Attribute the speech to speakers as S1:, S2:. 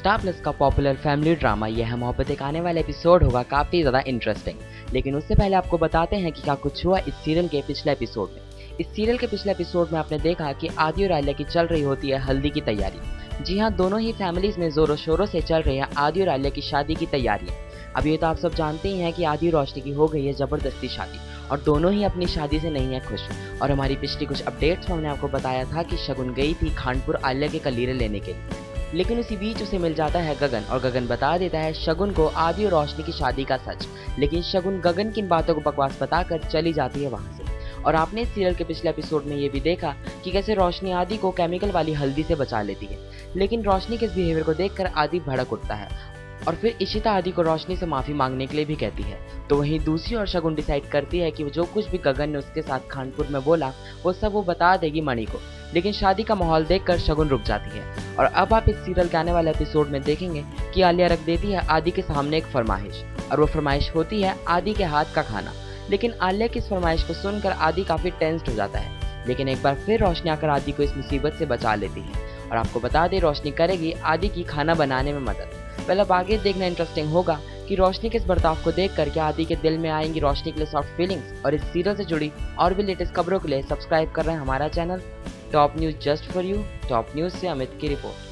S1: Star plus का popular family drama यह मोहब्बतें का आने वाला एपिसोड होगा काफ़ी ज़्यादा इंटरेस्टिंग। लेकिन उससे पहले आपको बताते हैं कि क्या कुछ हुआ इस सीरियल के पिछले एपिसोड में। इस सीरियल के पिछले एपिसोड में आपने देखा कि आदि और आलिया की चल रही होती है हल्दी की तैयारी। जी हाँ, दोनों ही फैमिलीज में जोरों शोरों से चल रही है आदि और आलिया की शादी की तैयारी। अब ये तो आप सब जानते ही हैं कि आदि और रोशनी की हो गई है ज़बरदस्ती शादी और दोनों ही अपनी शादी से नहीं है खुश। और हमारी पिछली कुछ अपडेट्स में हमने आपको बताया था कि शगुन गई थी खानपुर आलिया के कलीरे लेने के लिए, लेकिन उसी बीच उसे मिल जाता है गगन और गगन बता देता है शगुन को आदि और रोशनी की शादी का सच। लेकिन शगुन गगन की इन बातों को बकवास बताकर चली जाती है वहां से। और आपने इस सीरियल के पिछले एपिसोड में ये भी देखा कि कैसे रोशनी आदि को केमिकल वाली हल्दी से बचा लेती है, लेकिन रोशनी के इस बिहेवियर को देखकर आदि भड़क उठता है और फिर इशिता आदि को रोशनी से माफी मांगने के लिए भी कहती है। तो वहीं दूसरी ओर शगुन डिसाइड करती है कि जो कुछ भी गगन ने उसके साथ खानपुर में बोला वो सब वो बता देगी मणि को। लेकिन शादी का माहौल देखकर शगुन रुक जाती है। और अब आप इस सीरियल के आने वाले एपिसोड में देखेंगे कि आलिया रख देती है आदि के सामने एक फरमाइश, और वो फरमाइश होती है आदि के हाथ का खाना। लेकिन आलिया की इस फरमाइश को सुनकर आदि काफी टेंस्ड हो जाता है। लेकिन एक बार फिर रोशनी आकर आदि को इस मुसीबत से बचा लेती है और आपको बता दें रोशनी करेगी आदि की खाना बनाने में मदद। पहले अब आगे देखना इंटरेस्टिंग होगा कि रोशनी के इस बर्ताव को देखकर क्या आदि के दिल में आएंगी रोशनी के लिए सॉफ्ट फीलिंग्स। और इस सीरियल से जुड़ी और भी लेटेस्ट खबरों के लिए सब्सक्राइब कर रहे हैं हमारा channel top news just for you. Top news से अमित की रिपोर्ट।